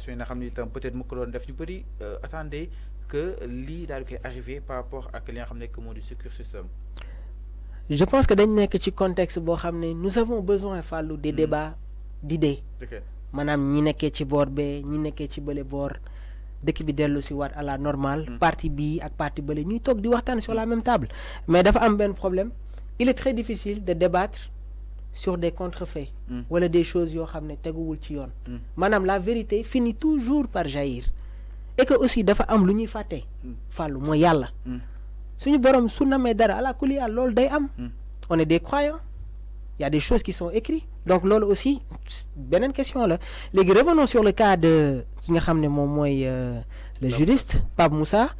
révélation yi nga xam ne itam peut-être mu ko doon def ñu bëri attendez que lii daal di koy arrivé par rapport ak li nga xam ne que moo di ce cursus am. Je pense que dañ nekk ci contexte boo xam ne nous avons besoin Fallou des débats d'idées maanaam ñi nekkee ci boor bee ñi nekkee ci bële boor dëkk bi dellu si waat à la normale parti bii ak parti bële ñuy toog di waxtaan sur la même table mais dafa am benn problème il est très difficile de débattre sur des contrefaits wala des choses yoo xam ne teguwul ci yoon maanaam la vérité finit toujours par jaillir et que aussi dafa am lu ñuy fàtte Fallou mooy yàlla suñu borom su namee dara ala kulli yàlla loolu day am on est des croyants il y a des choses qui sont écrites donc loolu aussi beneen question la léegi revenons sur le cas de ki nga xam ne moom mooy le juriste Pape Moussa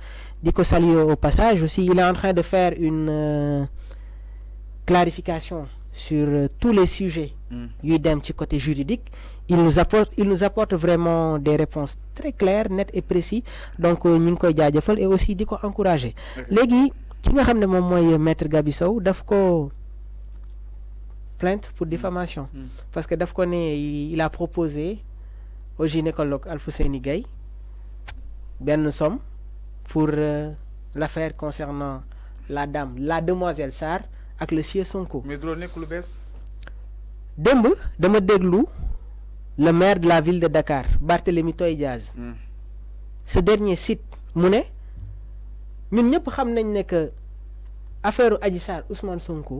di ko saluer au passage aussi il est en train de faire une clarification sur tous les sujets yuy dem ci côté juridique il nous apporte vraiment des réponses très claires nettes et précises donc ñu ngi koy jaajëfal et aussi di ko encourager léegi ki nga xam ne moom mooy maître Gabi Sow daf ko plainte pour diffamation parce que daf ko ne il a proposé au gynécologue Alfousseyni Gaye benn somme pour l'affaire concernant la demoiselle Sarr ak le sieur Sonko. mais du nekk lu bees. démb dama déglu le maire de la ville de Dakar Barthélémy Toye Dias ce dernier cite mu ne ñun ñëpp xam nañ ne que affaire Adji Sarr Ousmane Sonko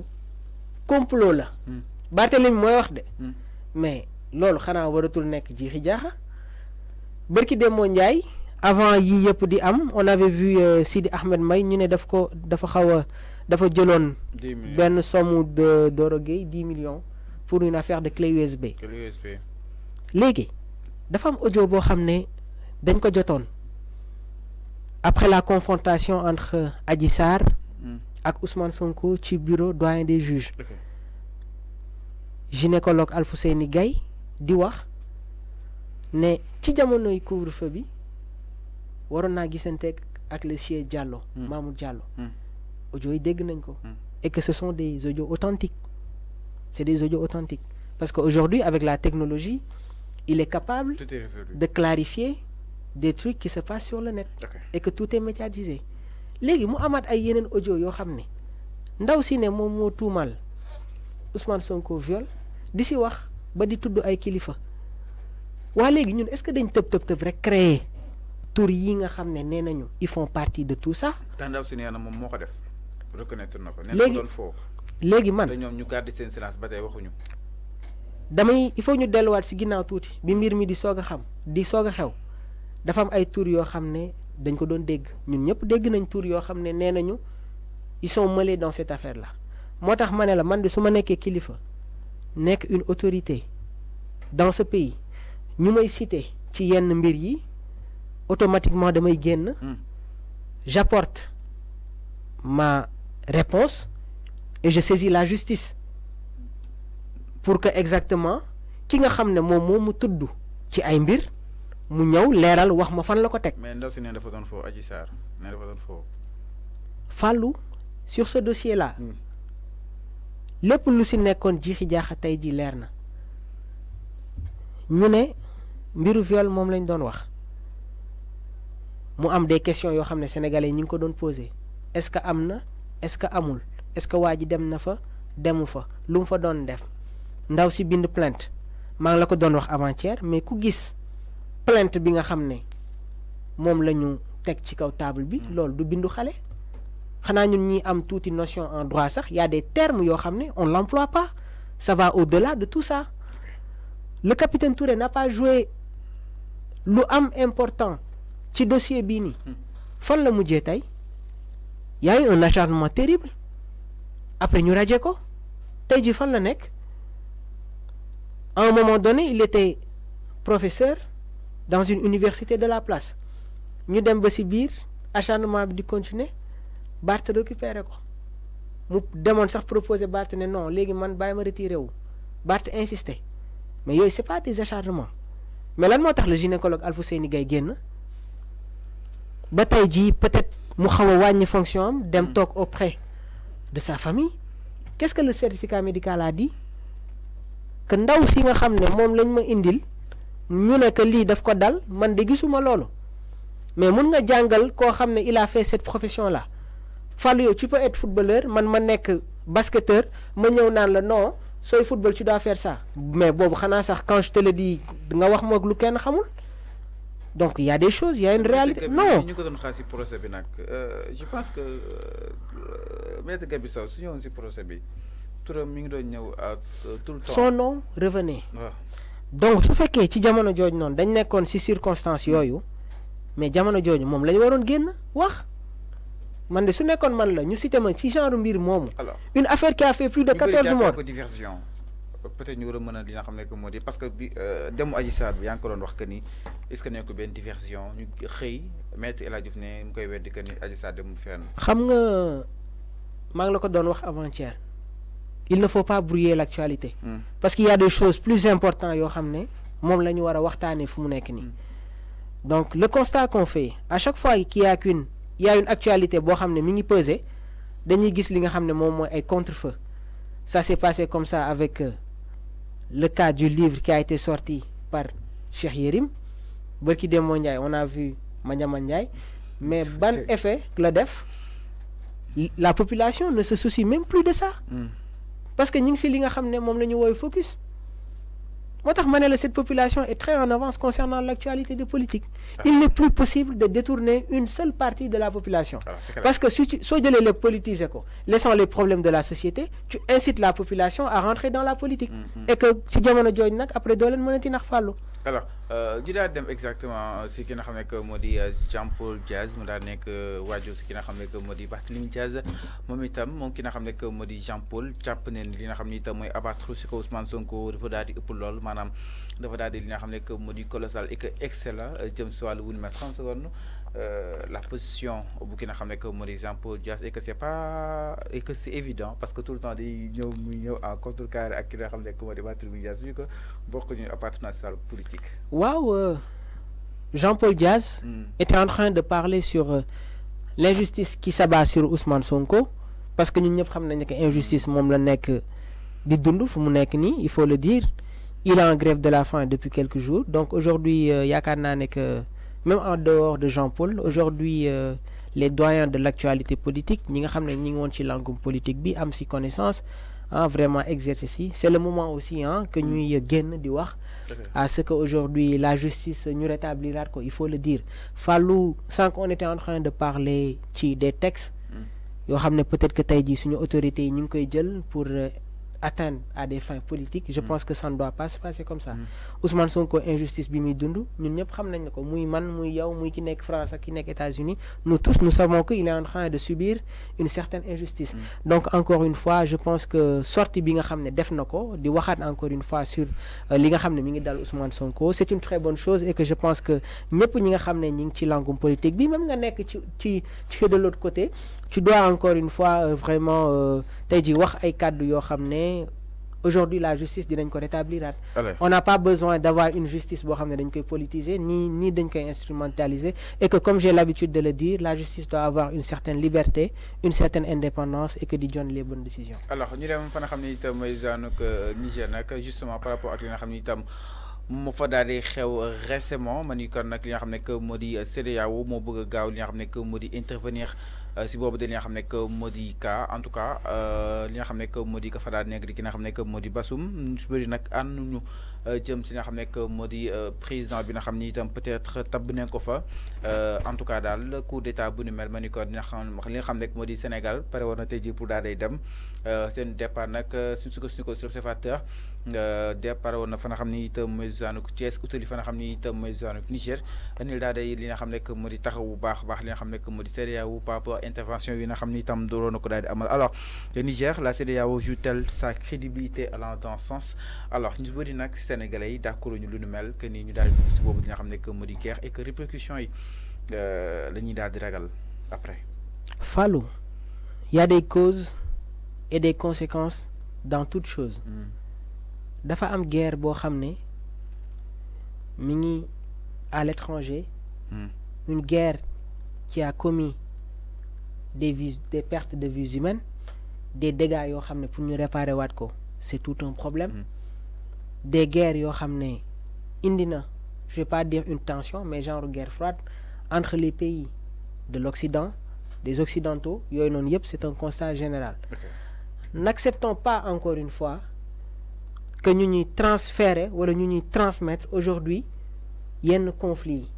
complot la Barthélémy mooy wax de mais loolu xanaa waratul nekk jiixi jaaxa bërki Demba Ndiaye avant yii yëpp di am on avait vu Sidi Ahmed Mbaye ñu ne dafa jëloon benn somme de Doro Gueye 10 millions pour une affaire de clé USB léegi dafa am audio boo xam ne dañ ko jotoon après la confrontation entre Adji Sarr ak Ousmane Sonko ci bureau doyen des juges gynécologue Alfousseyni Gaye di wax ne ci jamonoy couvre-feu bi waroon naa gisante ak le sieur Diallo Mamour Diallo audio yi dégg nañ ko et que ce sont des audios authentiques c'est des audios authentiques parce que aujourd'hui avec la technologie il est capable de clarifier des trucs qui se passent sur le net et que tout est médiatisé léegi mu amaat ay yeneen audio yoo xam ne ndaw si ne moom moo tuumal Ousmane Sonko viol di si wax ba di tudd ay kilifa waa léegi ñun est-ce que dañ tëb rek créer tur yi nga xam ne nee nañu ils font partie de tout ça. ndaw si nee na moom moo ko def reconnaître na ko. léegi doon foo léegi man te ñoom ñu garder seen silence ba tey waxuñu. il faut ñu delluwaat si ginnaaw tuuti bi mbir mi di soog a xew dafa am ay tur yoo xam ne dañ ko doon dégg ñun ñëpp dégg nañ tur yoo xam ne nee nañu ils sont mêlés dans cette affaire là moo tax ma ne la man de su ma nekkee kilifa nekk une autorité dans ce pays ñu may citer ci yenn mbir yi automatiquement damay génn j'apporte ma réponse et je saisis la justice pour que exactement ki nga xam ne moom mu tudd ci ay mbir mu ñëw leeral wax ma fan la ko teg. mais ndaw si ne dafa doon foo Adji Sarr ne dafa doon foo. Fallou sur ce dossier là lépp lu si nekkoon jiixi jaaxa tey ji leer na ñu ne mbiru viol moom lañ doon wax mu am des questions yoo xam ne sénégalais ñi ngi ko doon poser est-ce que am na est-ce que amul est-ce que waa ji dem na fa demu fa lu mu fa doon def ndaw si bind plainte maa ngi la ko doon wax avant-hier mais ku gis plainte bi nga xam ne moom la ñu teg ci kaw table bi loolu du bindu xale xanaa ñun ñi am tuuti notion en droit sax y a des termes yoo xam ne on l'emploie pas ça va au-delà de tout ça le capitaine Touré n'a pas joué lu am important ci dossier bii nii fan la mujjee tey y a eu un acharnement terrible après ñu radié ko tey ji fan la nekk à un moment donné il était professeur dans une université de la place ñu dem ba ci biir acharnement bi di continuer Barth récupéré ko mu demoon sax proposer Barth ne non léegi man bàyyi ma retiré wu Barth insisté mais yooyu c'est pas des acharnements mais lan moo tax le gynécologue Alfousseyni Gaye génn ba tey jii peut-être mu xaw a wàññi fonction am dem toog auprès de sa famille qu'est-ce que le certificat médical a dit que ndaw si nga xam ne moom lañ ma indil ñu ne que lii daf ko dal man de gisuma loolu mais mun nga jàngal koo xam ne il a fait cette profession là Fallou yow tu peux être footballeur man ma nekk basketteur ma ñëw naan la non sooy football tu dois faire ça mais boobu xanaa sax quand je te le dis nga wax moog lu kenn xamul donc il y a des choses il y a une réalité non ñu ko doon xaar si procès bi nag je pense que maître Gabi Sow su ñëwoon si procès bi turam mi ngi doon ñëw tout le temps son nom revenait donc su fekkee ci jamono jooju noonu dañ nekkoon si circonstances yooyu mais jamono jooju moom la ñu waroon génn wax man de su nekkoon man la ñu cité ma ci genre mbir moomu. Une affaire qui a fait plus de 14 morts. Diversion peut-être ñu war a mën a li nga xam ne que moo di parce que bi demu Adji Sarr bi yaa ngi ko doon wax que ni est-ce que nekk benn diversion ñu xëy maître El Hadji Diouf ne mu koy weddi que ni Adji Sarr demul fenn. xam nga maa ngi la ko doon wax avant-hier il ne faut pas brouiller l'actualité. Parce qu'il y a des choses plus importantes yoo xam ne moom la ñu war a waxtaanee fu mu nekk nii. Donc le constat qu'on fait à chaque fois qu'il y a une actualité boo xam ne mi ngi peser dañuy gis li nga xam ne moom mooy ay contre-feu. Ça s'est passé comme ça avec le cas du livre qui a été sorti par Cheikh Yérim Barki Demba Ndiaye on a vu Madiambal Ndiaye mais ban effet la def la population ne se soucie même plus de ça parce que ñi ngi si li nga xam ne moom la ñu wooy focus moo tax ma ne la cette population est très en avance concernant l'actualité de politique il n'est plus possible de détourner une seule partie de la population parce que si soo jëlee les politiser ko laissant les problèmes de la société tu incites la population à rentrer dans la politique et que si jamono jooju nag après doo leen mënati nax fàllu alors ñu daal dem exactement si ki nga xam ne que moo di Jean-Paul Diaz mu daal nekk waajur si ki nga xam ne que moo di Barthélémy Diaz moom itam moom ki nga xam ne que moo di Jean-Paul jàpp ne li nga xam ne itam mooy abattre si ko Ousmane Sonko dafa daal di ëpp lool maanaam dafa daal di li nga xam ne que moo di colossal et que excellent jëm si wàllu wunu 30 secondes la position bu ki nga xam ne que moo di Jean-Paul Diaz et que c'est pas et que c'est évident parce que tout le temps day ñëw muy ñëw en contrecarré ak ki nga xam ne que moo di Barthélémy Diaz vu que bokk ñu appartenance politique. Waaw Jean-Paul Diaz était en train de parler sur l'injustice qui s'abat sur Ousmane Sonko parce que ñun ñëpp xam nañ que injustice moom la nekk di dund fu mu nekk nii il faut le dire il est en grève de la faim depuis quelques jours donc aujourd'hui yaakaar naa ne que même en dehors de Jean-Paul aujourd'hui les doyens de l'actualité politique ñi nga xam ne ñi ngi woon ci langum politique bi am si connaissance vraiment exercice yi c'est le moment aussi que ñuy génn di wax à ce que aujourd'hui la justice ñu rétablira ko il faut le dire Fallou sans qu'on était en train de parler ci des textes yoo xam ne peut-être que tey jii suñu autorités yi ñu ngi koy jël pour atteindre à des fins politiques je pense que ça ne doit pas se passer comme ça Ousmane Sonko injustice bi muy dund ñun ñëpp xam nañ ne ko muy man muy yow muy ki nekk France ak ki nekk États-Unis nous tous nous savons que il est en train de subir une certaine injustice donc encore une fois je pense que sortie bi nga xam ne def na ko di waxaat encore une fois sur li nga xam ne mi ngi dal Ousmane Sonko c'est une très bonne chose et que je pense que ñëpp ñi nga xam ne ñi ngi ci langum politique bi même nga nekk ci de l'autre côté tu dois encore une fois vraiment tey ji wax ay kàddu yoo xam ne aujourd'hui la justice dinañ ko rétablir on n'a pas besoin d'avoir une justice boo xam ne dañ koy politiser ni dañ koy instrumentaliser et que comme j'ai l'habitude de le dire la justice doit avoir une certaine liberté une certaine indépendance et que di jël les bonnes décisions alors ñu dem fa nga xam ne itam mooy zaanuk Niger nag justement par rapport ak li nga xam ne itam moo fa daal di xew récemment ma ni kon nag li nga xam ne que moo di CEDEAO moo bëgg a gaaw li nga xam ne que moo di intervenir si boobu de li nga xam ne que moo di cas en tout cas li nga xam ne que moo di ka fa daal nekk di ki nga xam ne que moo di Bassoum su bëri nag ànduñu jëm si nga xam ne que moo di président bi nga xam ni itam peut-être tabb nañ ko fa en tout cas daal coup d'état bu ni mel ma ni ko dina xam li nga xam ne moo di Sénégal pare war na tey jii pour daal day dem seen départ nag suñ sukkandiku sur l'Observateur départ woon na fa nga xam ni itam mooy zaanuk Thiès utali fa nga xam ni itam mooy zaanuk Niger anil daal day li nga xam ne que moo di taxaw bu baax baax li nga xam ne que moo di CEDEAO par rapport intervention yi nga xam ni itam dooroon na ko daal di amal alors le Niger la CEDEAO joue-t-elle sa crédibilité allant dans ce sens alors ñu bëri nag sénégalais yi d'accord ñu lu nu mel que ni ñu daal di dugg si boobu li nga xam ne que moo di guerre et que répercussions yi la ñuy daal di ragal après. Fallou, il y a des causes et des conséquences dans toute chose. dafa am guerre boo xam ne mi ngi à l'étranger une guerre qui a commis des pertes de vies humaines des dégâts yoo xam ne pour ñu réparer waat ko c'est tout un problème des guerres yoo xam ne indi na je vais pas dire une tension mais genre guerre froide entre les pays de l'Occident, des Occidentaux yooyu noonu yëpp c'est un constat général. N'acceptons pas encore une fois que ñu ñuy transférer wala ñu ñuy transmettre aujourd'hui yenn conflits yi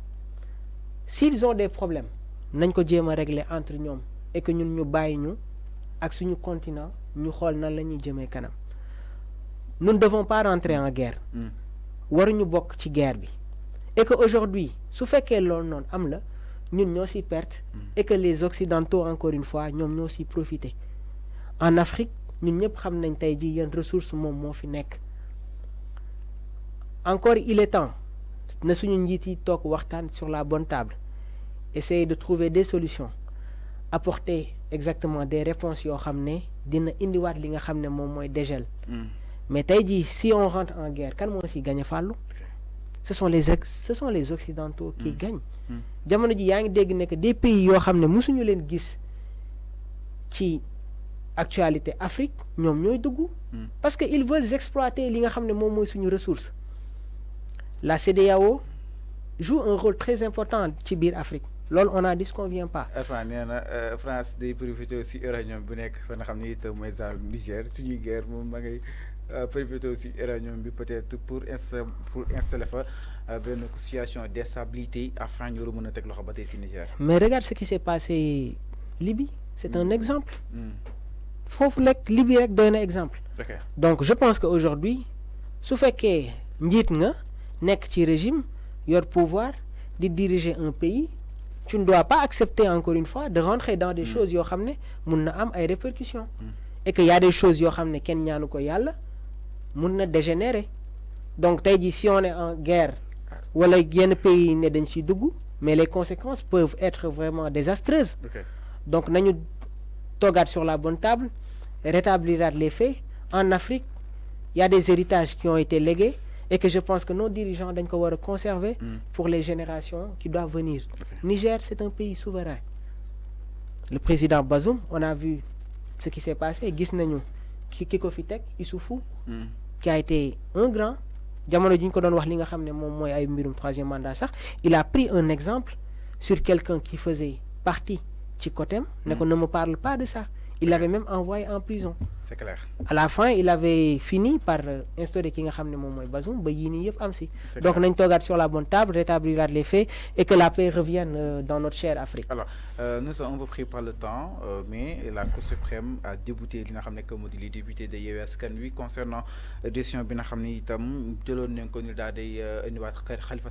s'ils ont des problèmes nañ ko jéem a régler entre ñoom et que ñun ñu bàyyi ñu ak suñu continent ñu xool nan la ñuy jëmee kanam. Nous ne devons pas rentrer en guerre waruñu bokk ci guerre bi et que aujourd'hui su fekkee loolu noonu am la ñun ñoo si perte et que les Occidentaux encore une fois ñoom ñoo si profiter. En Afrique ñun ñëpp xam nañ tey ji yenn ressources moom moo fi nekk. Encore il est temps na suñu njiit yi toog waxtaan sur la bonne table essayer de trouver des solutions apporter exactement des réponses yoo xam ne dina indiwaat li nga xam ne moom mooy dégel. Mais tey jii si on rentre en guerre kan moo si gagne fàllu ce sont les Occidentaux qui gagnent. jamono ji yaa ngi dégg ne que des pays yoo xam ne musuñu leen gis ci actualité Afrique ñoom ñooy dugg. Parce que ils veulent exploiter li nga xam ne moom mooy suñu ressource. La CEDEAO joue un rôle très important ci biir Afrique loolu on a dit qu'on vient pas. Enfin nee na France day profité aussi uranium bu nekk fa nga xam ne itam mooy genre Niger suñuy guerre moom ma ngay profité aussi uranium bi peut-être pour installer fa benn situation d'instabilité afin ñu mën a teg loxo ba tey si Niger. Mais regarde ce qui s'est passé Libye c'est un exemple. Foofu lekk Libye rek doy na exemple. Donc je pense que aujourd'hui su fekkee njiit nga nekk ci régime yor pouvoir di diriger un pays tu ne dois pas accepter encore une fois de rentrer dans des choses yoo xam ne mun na am ay répercussions et que y a des choses yoo xam ne kenn ñaanu ko yàlla mun na dégénérer. Donc tey jii si on est en guerre wala yenn pays ne dañ siy dugg mais les conséquences peuvent être vraiment désastreuses. Donc nañu toogaat sur la bonne table rétablir les faits. En Afrique il y a des héritages qui ont été légués et que je pense que nos dirigeants dañ ko war a conserver pour les générations qui doivent venir. Niger c'est un pays souverain. Le président Bazoum on a vu ce qui s'est passé gis nañu ki ko fi teg Issoufou qui a été un grand jamono ji ñu ko doon wax li nga xam ne moom mooy ay mbirum troisième mandat sax il a pris un exemple sur quelqu'un qui faisait partie ci côté ne ko ne me parle pas de ça. Il l'avait même envoyé en prison. C'est clair. À la fin il avait fini par instaurer ki nga xam ne moom mooy Bazoum ba yii nii yëpp am si. Donc nañ toogaat sur la bonne table rétablir les faits et que la paix revienne dans notre chère Afrique. Alors nous sommes un peu pris par le temps mais la Cour suprême a débouté li nga xam ne que moo di les députés de Yewwi Askan Wi concernant décision bi nga xam ne itam jëloon nañ ko ñu daal di indiwaat Khalifa